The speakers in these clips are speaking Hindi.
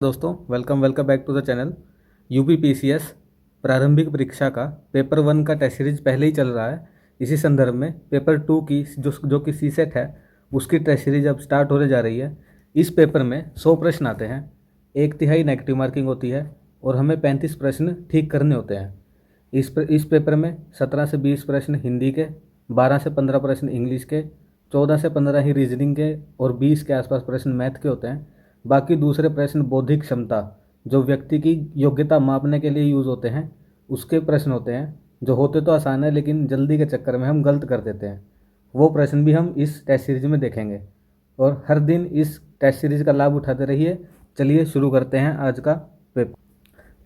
दोस्तों, welcome back to the channel. UPPCS प्रारंभिक परीक्षा का पेपर 1 का टेस्ट सीरीज पहले ही चल रहा है। इसी संदर्भ में पेपर 2 की जो कि सीसेट है उसकी टेस्ट सीरीज अब स्टार्ट होने जा रही है। इस पेपर में 100 प्रश्न आते हैं, 1/3 नेगेटिव मार्किंग होती है और हमें 35 प्रश्न ठीक करने होते हैं। इस पेपर में 17 से 20 प्रश्न हिंदी के, 12 से 15 प्रश्न इंग्लिश के, 14 से 15 ही रीजनिंग के और 20 के आसपास प्रश्न मैथ के होते हैं। बाकी दूसरे प्रश्न बौद्धिक क्षमता, जो व्यक्ति की योग्यता मापने के लिए यूज़ होते हैं, उसके प्रश्न होते हैं, जो होते तो आसान है लेकिन जल्दी के चक्कर में हम गलत कर देते हैं। वो प्रश्न भी हम इस टेस्ट सीरीज में देखेंगे और हर दिन इस टेस्ट सीरीज का लाभ उठाते रहिए। चलिए शुरू करते हैं आज का पेपर।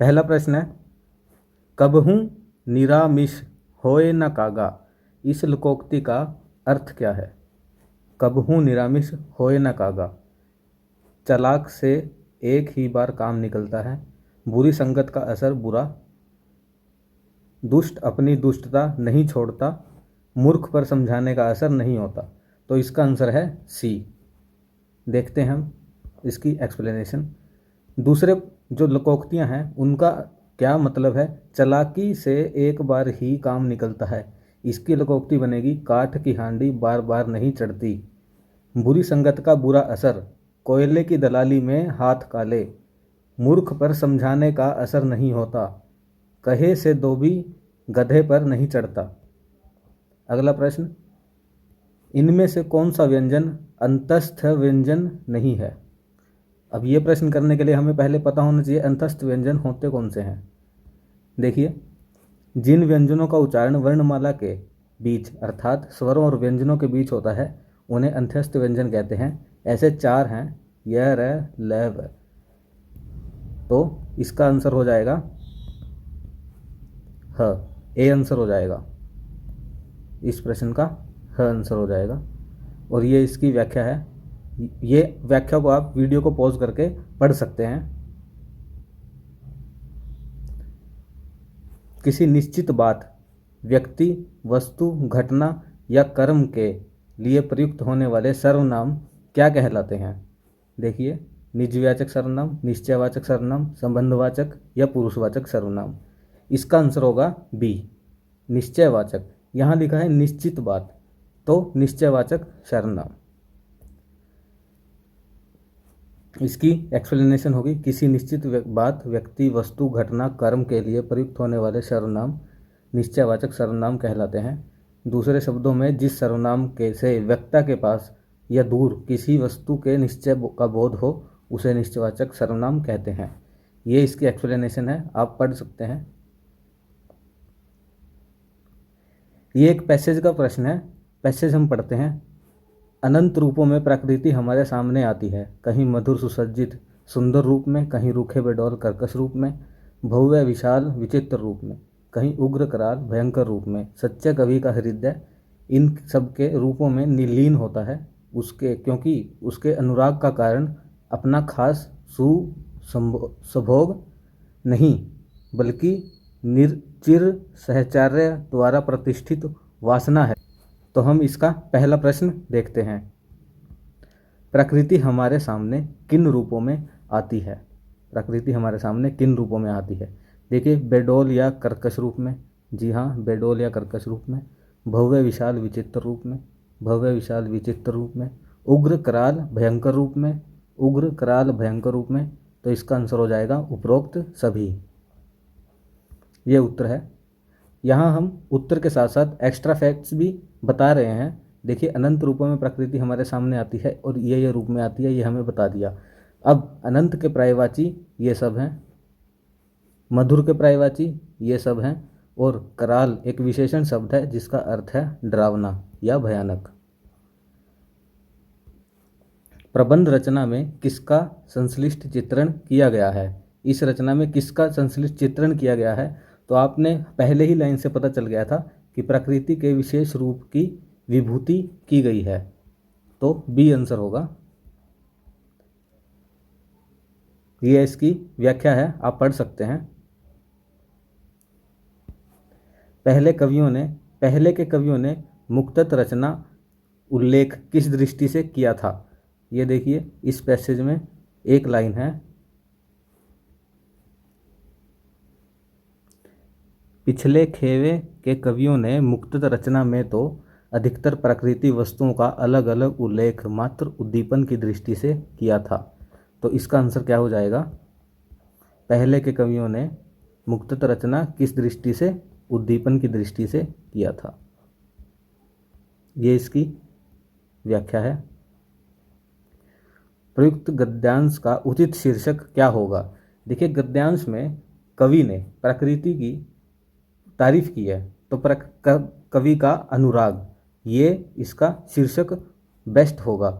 पहला प्रश्न है, कबहू निरामिष होए न कागा, इस लोकोक्ति का अर्थ क्या है? कबहू निरामिष होए न कागा। चालाक से एक ही बार काम निकलता है, बुरी संगत का असर बुरा, दुष्ट अपनी दुष्टता नहीं छोड़ता, मूर्ख पर समझाने का असर नहीं होता। तो इसका आंसर है सी। देखते हैं हम इसकी एक्सप्लेनेशन। दूसरे जो लोकोक्तियां हैं उनका क्या मतलब है? चालाकी से एक बार ही काम निकलता है, इसकी लोकोक्ति बनेगी, काठ की हांडी बार बार नहीं चढ़ती। बुरी संगत का बुरा असर, कोयले की दलाली में हाथ काले, मूर्ख पर समझाने का असर नहीं होता, कहे से धोबी गधे पर नहीं चढ़ता। अगला प्रश्न, इनमें से कौन सा व्यंजन अंतस्थ व्यंजन नहीं है? अब ये प्रश्न करने के लिए हमें पहले पता होना चाहिए अंतस्थ व्यंजन होते कौन से हैं। देखिए, जिन व्यंजनों का उच्चारण वर्णमाला के बीच अर्थात स्वरों और व्यंजनों के बीच होता है उन्हें अंतस्थ व्यंजन कहते हैं। ऐसे 4 हैं, य, र, ल, व। तो इसका आंसर हो जाएगा ह, ए आंसर हो जाएगा। इस प्रश्न का ह आंसर हो जाएगा और ये इसकी व्याख्या है। ये व्याख्या को आप वीडियो को पॉज करके पढ़ सकते हैं। किसी निश्चित बात, व्यक्ति, वस्तु, घटना या कर्म के लिए प्रयुक्त होने वाले सर्वनाम क्या कहलाते हैं? देखिए, निजवाचक सर्वनाम, निश्चयवाचक सर्वनाम, संबंधवाचक या पुरुषवाचक सर्वनाम। इसका आंसर होगा बी, निश्चयवाचक। यहाँ लिखा है निश्चित बात, तो निश्चयवाचक सर्वनाम। इसकी एक्सप्लेनेशन होगी, किसी निश्चित बात, व्यक्ति, वस्तु, घटना, कर्म के लिए प्रयुक्त होने वाले सर्वनाम निश्चयवाचक सर्वनाम कहलाते हैं। दूसरे शब्दों में, जिस सर्वनाम के से वक्ता के पास या दूर किसी वस्तु के निश्चय का बोध हो उसे निश्चयवाचक सर्वनाम कहते हैं। ये इसकी एक्सप्लेनेशन है, आप पढ़ सकते हैं। ये एक पैसेज का प्रश्न है, पैसेज हम पढ़ते हैं। अनंत रूपों में प्रकृति हमारे सामने आती है, कहीं मधुर सुसज्जित सुंदर रूप में, कहीं रूखे बेडौल कर्कश रूप में, भव्य विशाल विचित्र रूप में, कहीं उग्र कराल भयंकर रूप में। सच्चे कवि का हृदय इन सब के रूपों में लीन होता है, उसके क्योंकि उसके अनुराग का कारण अपना खास सुभोग नहीं बल्कि निर्चिर सहचर्य द्वारा प्रतिष्ठित वासना है। तो हम इसका पहला प्रश्न देखते हैं। प्रकृति हमारे सामने किन रूपों में आती है? प्रकृति हमारे सामने किन रूपों में आती है? देखिए, बेडौल या कर्कश रूप में, जी हाँ, बेडौल या कर्कश रूप में, भव्य विशाल विचित्र रूप में, भव्य विशाल विचित्र रूप में, उग्र कराल भयंकर रूप में, उग्र कराल भयंकर रूप में। तो इसका आंसर हो जाएगा उपरोक्त सभी। ये उत्तर है। यहाँ हम उत्तर के साथ साथ एक्स्ट्रा फैक्ट्स भी बता रहे हैं। देखिए, अनंत रूपों में प्रकृति हमारे सामने आती है और ये रूप में आती है, ये हमें बता दिया। अब अनंत के पर्यायवाची ये सब हैं, मधुर के पर्यायवाची ये सब हैं और कराल एक विशेषण शब्द है जिसका अर्थ है डरावना या भयानक। प्रबंध रचना में किसका संश्लिष्ट चित्रण किया गया है? इस रचना में किसका संश्लिष्ट चित्रण किया गया है? तो आपने पहले ही लाइन से पता चल गया था कि प्रकृति के विशेष रूप की विभूति की गई है, तो बी आंसर होगा। ये इसकी व्याख्या है, आप पढ़ सकते हैं। पहले के कवियों ने मुक्तत रचना उल्लेख किस दृष्टि से किया था? ये देखिए, इस पैसेज में एक लाइन है, पिछले खेवे के कवियों ने मुक्तक रचना में तो अधिकतर प्राकृतिक वस्तुओं का अलग अलग उल्लेख मात्र उद्दीपन की दृष्टि से किया था। तो इसका आंसर क्या हो जाएगा? पहले के कवियों ने मुक्तक रचना किस दृष्टि से? उद्दीपन की दृष्टि से किया था। ये इसकी व्याख्या है। प्रयुक्त गद्यांश का उचित शीर्षक क्या होगा? देखिए, गद्यांश में कवि ने प्रकृति की तारीफ की है, तो कवि का अनुराग, ये इसका शीर्षक बेस्ट होगा।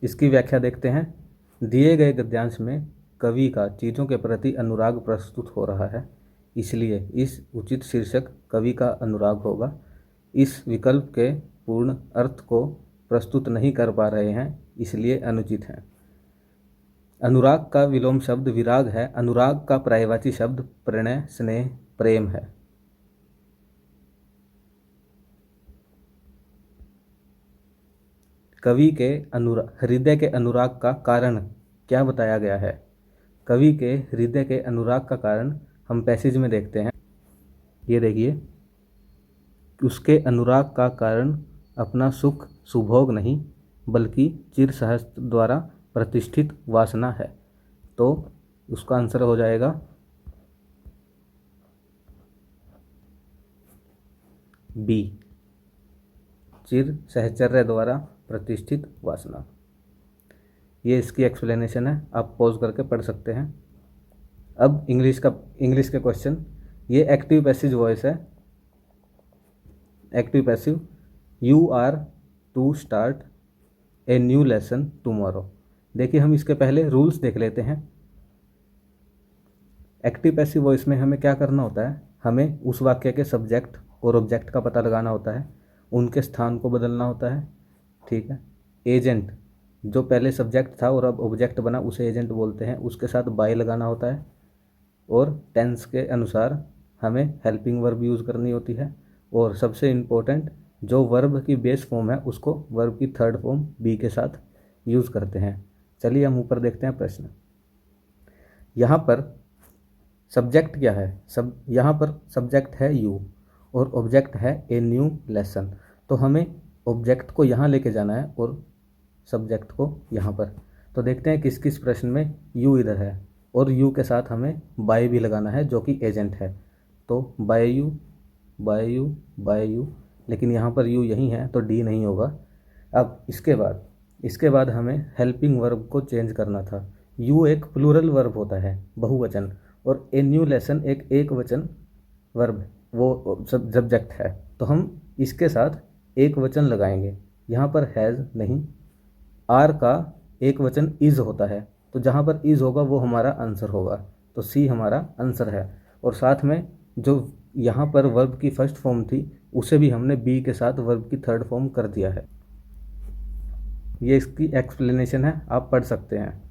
इसकी व्याख्या देखते हैं। दिए गए गद्यांश में कवि का चीज़ों के प्रति अनुराग प्रस्तुत हो रहा है, इसलिए इस उचित शीर्षक कवि का अनुराग होगा। इस विकल्प के पूर्ण अर्थ को प्रस्तुत नहीं कर पा रहे हैं, इसलिए अनुचित है। अनुराग का विलोम शब्द विराग है। अनुराग का पर्यायवाची शब्द प्रणय, स्नेह, प्रेम है। कवि के हृदय के अनुराग का कारण क्या बताया गया है? कवि के हृदय के अनुराग का कारण हम पैसेज में देखते हैं। ये देखिए, उसके अनुराग का कारण अपना सुख सुभोग नहीं बल्कि चिर सहस्त्र द्वारा प्रतिष्ठित वासना है। तो उसका आंसर हो जाएगा बी, चिर सहचर्य द्वारा प्रतिष्ठित वासना। ये इसकी एक्सप्लेनेशन है, आप पॉज करके पढ़ सकते हैं। अब इंग्लिश के क्वेश्चन। ये एक्टिव पैसिव वॉइस है। Active passive, you are to start a new lesson tomorrow. देखिए, हम इसके पहले रूल्स देख लेते हैं। एक्टिव पैसिव वॉइस में हमें क्या करना होता है? हमें उस वाक्य के सब्जेक्ट और ऑब्जेक्ट का पता लगाना होता है, उनके स्थान को बदलना होता है, ठीक है। एजेंट, जो पहले सब्जेक्ट था और अब ऑब्जेक्ट बना, उसे एजेंट बोलते हैं, उसके साथ बाय लगाना होता है। और टेंस के अनुसार हमें हेल्पिंग वर्ब यूज़ करनी होती है। और सबसे इम्पोर्टेंट, जो वर्ब की बेस फॉर्म है उसको वर्ब की थर्ड फॉर्म बी के साथ यूज़ करते हैं। चलिए हम ऊपर देखते हैं प्रश्न। यहाँ पर सब्जेक्ट क्या है? यहाँ पर सब्जेक्ट है यू और ऑब्जेक्ट है ए न्यू लेसन। तो हमें ऑब्जेक्ट को यहाँ लेके जाना है और सब्जेक्ट को यहाँ पर। तो देखते हैं किस किस प्रश्न में यू इधर है और यू के साथ हमें बाय भी लगाना है जो कि एजेंट है। तो by you, by you, by you, लेकिन यहाँ पर यू यहीं है तो डी नहीं होगा। अब इसके बाद हमें हेल्पिंग वर्ब को चेंज करना था। यू एक प्लूरल वर्ब होता है, बहुवचन, और ए न्यू लेसन एक वचन वर्ब, वो सब्जेक्ट है। तो हम इसके साथ एक वचन लगाएंगे। यहाँ पर हैज़ नहीं, आर का एक वचन इज़ होता है, तो जहाँ पर इज़ होगा वो हमारा आंसर होगा। तो सी हमारा आंसर है। और साथ में जो यहाँ पर वर्ब की फर्स्ट फॉर्म थी उसे भी हमने बी के साथ वर्ब की थर्ड फॉर्म कर दिया है। ये इसकी एक्सप्लेनेशन है, आप पढ़ सकते हैं।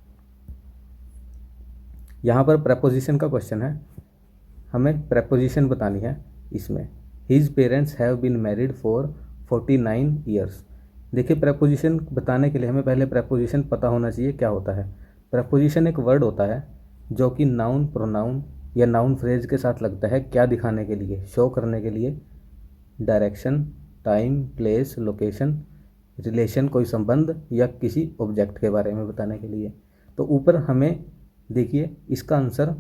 यहाँ पर प्रेपोजिशन का क्वेश्चन है, हमें प्रेपोजिशन बतानी है इसमें। His parents have been married for 49 years. देखिए, प्रेपोजिशन बताने के लिए हमें पहले प्रेपोजिशन पता होना चाहिए क्या होता है। प्रेपोजिशन एक वर्ड होता है जो कि नाउन, प्रोनाउन या नाउन फ्रेज के साथ लगता है, क्या दिखाने के लिए? शो करने के लिए, direction, time, place, location, relation, कोई संबंध या किसी ऑब्जेक्ट के बारे में बताने के लिए। तो ऊपर हमें देखिए इसका आंसर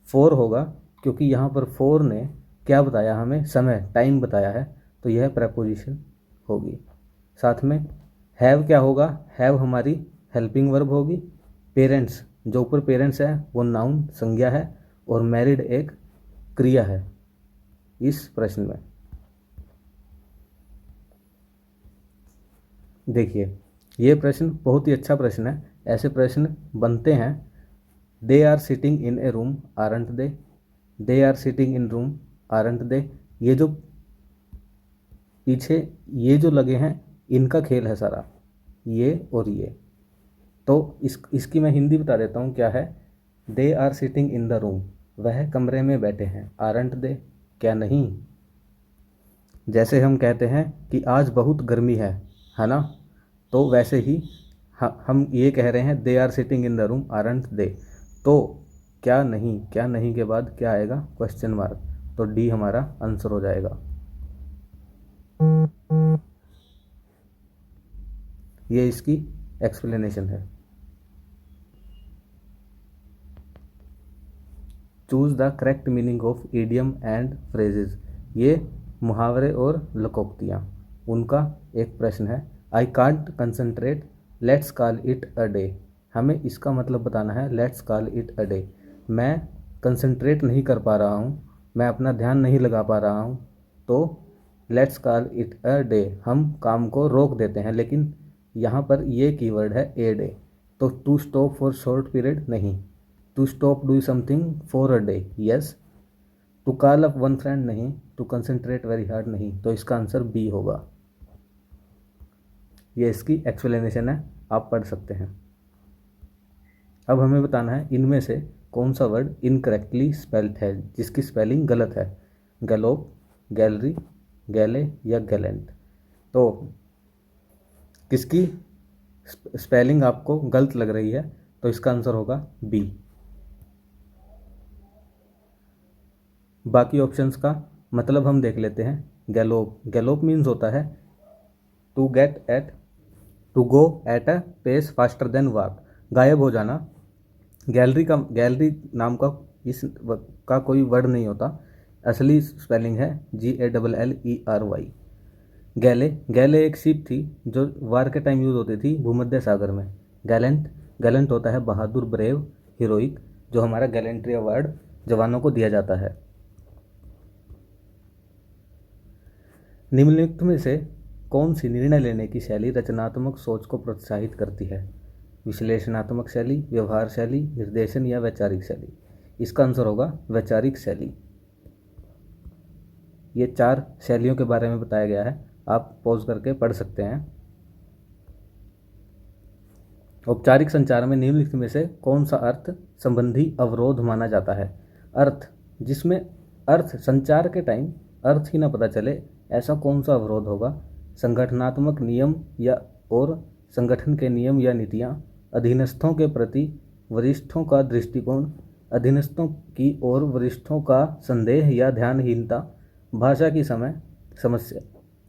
4 होगा, क्योंकि यहाँ पर 4 ने क्या बताया हमें? समय, टाइम बताया है, तो यह प्रेपोजिशन होगी। साथ में हैव क्या होगा? हैव हमारी हेल्पिंग वर्ब होगी। पेरेंट्स, जो ऊपर पेरेंट्स है वो नाउन, संज्ञा है, और मैरिड एक क्रिया है इस प्रश्न में। देखिए, ये प्रश्न बहुत ही अच्छा प्रश्न है। ऐसे प्रश्न बनते हैं। They are sitting in a room, aren't they? They are sitting in room, aren't they? ये जो पीछे ये जो लगे हैं इनका खेल है सारा, ये और ये। तो इसकी मैं हिंदी बता देता हूँ क्या है। They are sitting in the room, वह कमरे में बैठे हैं। आरंट दे, क्या नहीं? जैसे हम कहते हैं कि आज बहुत गर्मी है ना, तो वैसे ही हम ये कह रहे हैं they are sitting in the room, aren't they. तो क्या नहीं, क्या नहीं के बाद क्या आएगा, क्वेश्चन मार्क। तो डी हमारा आंसर हो जाएगा। ये इसकी एक्सप्लेनेशन है। Choose the correct meaning of idiom and phrases. ये मुहावरे और लोकोक्तियाँ, उनका एक प्रश्न है। I can't concentrate, let's call it a day. हमें इसका मतलब बताना है, let's call it a day. मैं कंसंट्रेट नहीं कर पा रहा हूँ, मैं अपना ध्यान नहीं लगा पा रहा हूँ, तो let's call it a day, हम काम को रोक देते हैं। लेकिन यहाँ पर ये कीवर्ड है ए डे, तो to stop for short period नहीं, to stop do something for a day yes, to call up one friend नहीं, टू कंसंट्रेट वेरी हार्ड नहीं। तो इसका आंसर बी होगा। ये इसकी एक्सप्लेनेशन है, आप पढ़ सकते हैं। अब हमें बताना है इनमें से कौन सा वर्ड इनकरेक्टली स्पेल्ड है, जिसकी स्पेलिंग गलत है। गैलोप, गैलरी, गैले या गैलेंट। तो किसकी स्पेलिंग आपको गलत लग रही है, तो इसका आंसर होगा बी। बाकी ऑप्शंस का मतलब हम देख लेते हैं। गैलोप, गैलोप मीन्स होता है to get at, to go at a pace faster than walk, गायब हो जाना। गैलरी का, गैलरी नाम का का कोई वर्ड नहीं होता, असली स्पेलिंग है GALLERY। गैले, गैले एक शिप थी जो वार के टाइम यूज़ होती थी भूमध्य सागर में। गैलेंट, गैलेंट होता है बहादुर, ब्रेव, हीरोइक, जो हमारा गैलेंट्री अवार्ड जवानों को दिया जाता है। निम्नलिखित में से कौन सी निर्णय लेने की शैली रचनात्मक सोच को प्रोत्साहित करती है? विश्लेषणात्मक शैली, व्यवहार शैली, निर्देशन या वैचारिक शैली। इसका आंसर होगा वैचारिक शैली। ये 4 शैलियों के बारे में बताया गया है, आप पॉज करके पढ़ सकते हैं। औपचारिक संचार में निम्नलिखित में से कौन सा अर्थ संबंधी अवरोध माना जाता है? अर्थ, जिसमें अर्थ संचार के टाइम अर्थ ही ना पता चले, ऐसा कौन सा अवरोध होगा? संगठनात्मक नियम या और संगठन के नियम या नीतियाँ, अधीनस्थों के प्रति वरिष्ठों का दृष्टिकोण, अधीनस्थों की ओर वरिष्ठों का संदेह या ध्यानहीनता, भाषा की समस्या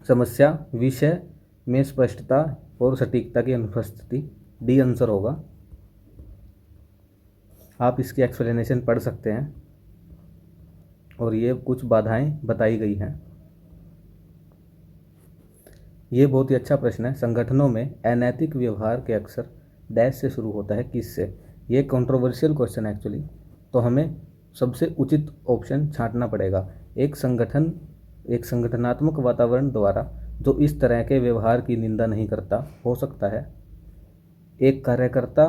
समस्या, विषय में स्पष्टता और सटीकता की अनुपस्थिति। डी आंसर होगा। आप इसकी एक्सप्लेनेशन पढ़ सकते हैं और ये कुछ बाधाएं बताई गई हैं। ये बहुत ही अच्छा प्रश्न है। संगठनों में अनैतिक व्यवहार के अक्सर डैश से शुरू होता है, किससे? ये कंट्रोवर्शियल क्वेश्चन है एक्चुअली, तो हमें सबसे उचित ऑप्शन छांटना पड़ेगा। एक संगठनात्मक वातावरण द्वारा जो इस तरह के व्यवहार की निंदा नहीं करता, हो सकता है एक कार्यकर्ता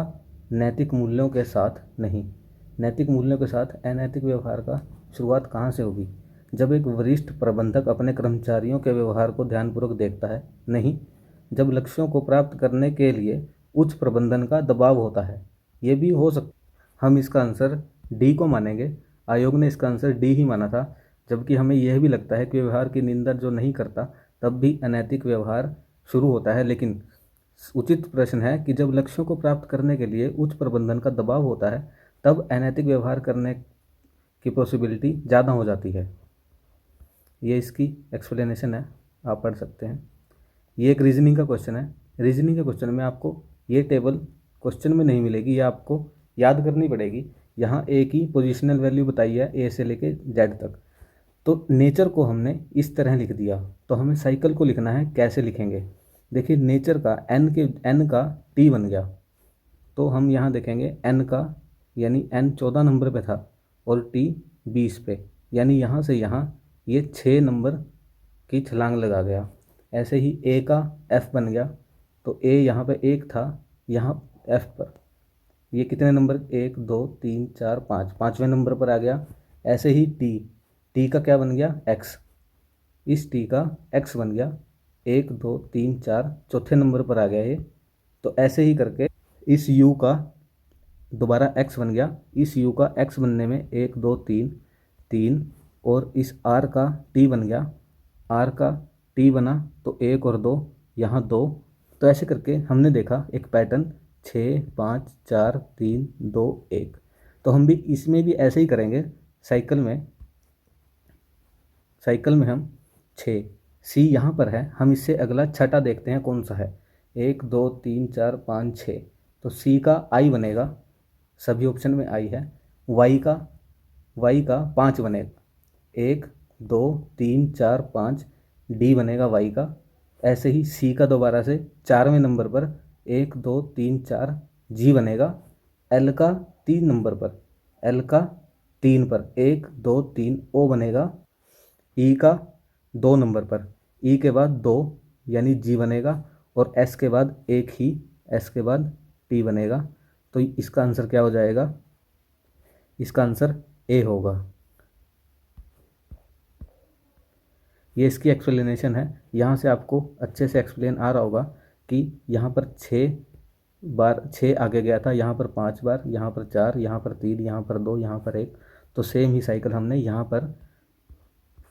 नैतिक मूल्यों के साथ नहीं। नैतिक मूल्यों के साथ अनैतिक व्यवहार का शुरुआत कहाँ से होगी? जब एक वरिष्ठ प्रबंधक अपने कर्मचारियों के व्यवहार को ध्यानपूर्वक देखता है, नहीं। जब लक्ष्यों को प्राप्त करने के लिए उच्च प्रबंधन का दबाव होता है, ये भी हो सकता। हम इसका आंसर डी को मानेंगे। आयोग ने इसका आंसर डी ही माना था, जबकि हमें यह भी लगता है कि व्यवहार की निंदा जो नहीं करता तब भी अनैतिक व्यवहार शुरू होता है। लेकिन उचित प्रश्न है कि जब लक्ष्यों को प्राप्त करने के लिए उच्च प्रबंधन का दबाव होता है, तब अनैतिक व्यवहार करने की पॉसिबिलिटी ज़्यादा हो जाती है। ये इसकी एक्सप्लेनेशन है, आप पढ़ सकते हैं। ये एक रीजनिंग का क्वेश्चन है। रीजनिंग के क्वेश्चन में आपको ये टेबल क्वेश्चन में नहीं मिलेगी, ये आपको याद करनी पड़ेगी। यहाँ ए की पोजिशनल वैल्यू बताई है, ए से लेके जेड तक। तो नेचर को हमने इस तरह लिख दिया, तो हमें साइकिल को लिखना है, कैसे लिखेंगे? देखिए, नेचर का एन का टी बन गया, तो हम यहाँ देखेंगे एन का, यानी एन 14 नंबर पे था और टी 20 पे, यानी यहाँ से यहाँ ये 6 नंबर की छलांग लगा गया। ऐसे ही ए का एफ बन गया, तो ए यहाँ पे 1 था, यहाँ एफ पर ये कितने नंबर, 1 2 3 4 5, 5वें नंबर पर आ गया। ऐसे ही टी का क्या बन गया, एक्स, इस टी का एक्स बन गया, 1 2 3 4, चौथे नंबर पर आ गया ये। तो ऐसे ही करके इस यू का दोबारा एक्स बन गया, इस यू का एक्स बनने में 1 2 3 3, और इस आर का टी बन गया, आर का टी बना तो 1 और 2, यहाँ 2। तो ऐसे करके हमने देखा एक पैटर्न, 6 5 4 3 2 1। तो हम भी इसमें भी ऐसे ही करेंगे। साइकिल में हम 6, सी यहाँ पर है, हम इससे अगला छठा देखते हैं कौन सा है। 1 2 3 4 5 6, तो सी का आई बनेगा, सभी ऑप्शन में आई है। वाई का 5 बनेगा, 1 2 3 4 5, डी बनेगा वाई का। ऐसे ही सी का दोबारा से 4वें नंबर पर 1 2 3 4, जी बनेगा। एल का 3 नंबर पर, एल का 3 पर 1 2 3, ओ बनेगा। ई का 2 नंबर पर, ई के बाद 2 यानी जी बनेगा। और एस के बाद एक ही, एस के बाद टी बनेगा। तो इसका आंसर क्या हो जाएगा? इसका आंसर ए होगा। ये इसकी एक्सप्लेनेशन है। यहाँ से आपको अच्छे से एक्सप्लेन आ रहा होगा कि यहाँ पर 6 आगे गया था, यहाँ पर 5 बार, यहाँ पर 4, यहाँ पर 3, यहाँ पर 2, यहाँ पर 1। तो सेम ही साइकिल हमने यहाँ पर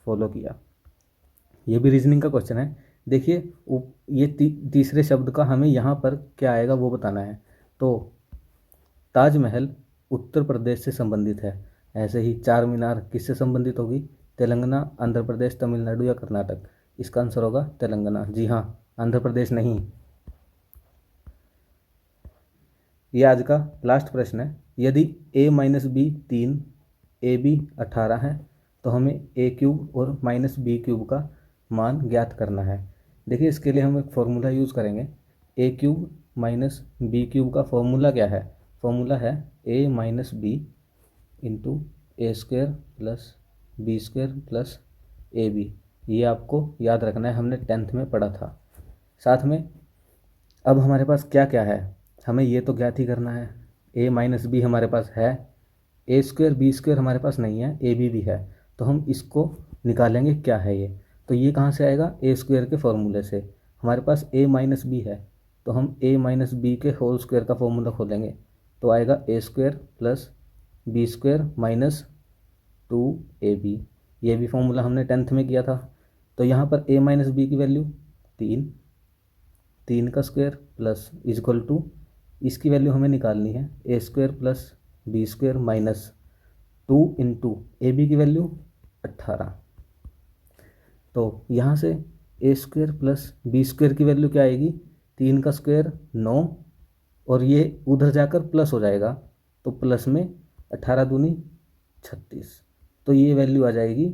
फॉलो किया। ये भी रीजनिंग का क्वेश्चन है। देखिए ये तीसरे शब्द का हमें यहाँ पर क्या आएगा वो बताना है। तो ताजमहल उत्तर प्रदेश से संबंधित है। ऐसे ही चार मीनार किससे संबंधित होगी? तेलंगाना, आंध्र प्रदेश, तमिलनाडु या कर्नाटक? इसका आंसर होगा तेलंगाना। जी हाँ, आंध्र प्रदेश नहीं। ये आज का लास्ट प्रश्न है। यदि a minus b 3, a b 18 है, तो हमें a क्यूब और माइनस बी क्यूब का मान ज्ञात करना है। देखिए इसके लिए हम एक फॉर्मूला यूज़ करेंगे। a क्यूब माइनस बी क्यूब का फॉर्मूला क्या है? फॉर्मूला है a minus b into a square plus B square plus a b. ये आपको याद रखना है, हमने 10th में पढ़ा था। साथ में अब हमारे पास क्या क्या है, हमें ये तो ज्ञात ही करना है। a माइनस बी हमारे पास है, ए स्क्वायर बी स्क्वायर हमारे पास नहीं है, ए बी भी है। तो हम इसको निकालेंगे क्या है ये। तो ये कहाँ से आएगा? ए स्क्वायर के फॉर्मूले से। हमारे पास a माइनस बी है, तो हम a माइनस बी के होल स्क्वायर का फॉर्मूला खोलेंगे। तो आएगा A square plus B square minus 2ab। ये भी फॉर्मूला हमने 10th में किया था। तो यहाँ पर a माइनस बी की वैल्यू 3 का स्क्वायर प्लस इजक्वल टू, इसकी वैल्यू हमें निकालनी है A square plus B square minus 2 into A B की वैल्यू 18। तो यहाँ से A square plus B square की वैल्यू क्या आएगी? 3 का स्क्वायर 9, और ये उधर जाकर प्लस हो जाएगा, तो प्लस में 18 दूनी 36, तो ये वैल्यू आ जाएगी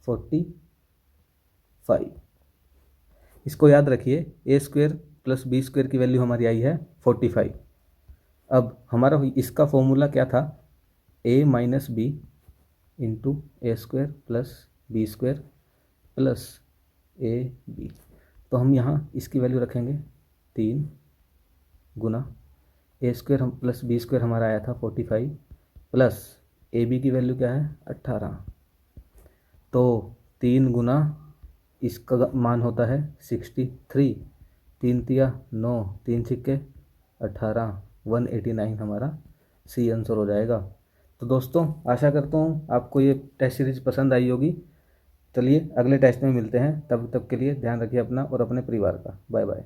45। इसको याद रखिए, ए स्क्वायर प्लस बी स्क्वायर की वैल्यू हमारी आई है 45। अब हमारा इसका फॉर्मूला क्या था? a minus b into a square plus B square plus a b. तो हम यहाँ इसकी वैल्यू रखेंगे 3 गुना ए स्क्वायर हम प्लस बी स्क्वायर हमारा आया था 45 प्लस ए बी की वैल्यू क्या है? 18। तो 3 गुना इसका मान होता है 63, 3 तिया 9, 3 छिक्के 18, 189 हमारा सी आंसर हो जाएगा। तो दोस्तों आशा करता हूँ आपको ये टेस्ट सीरीज पसंद आई होगी। चलिए अगले टेस्ट में मिलते हैं, तब तक के लिए ध्यान रखिए अपना और अपने परिवार का। Bye bye.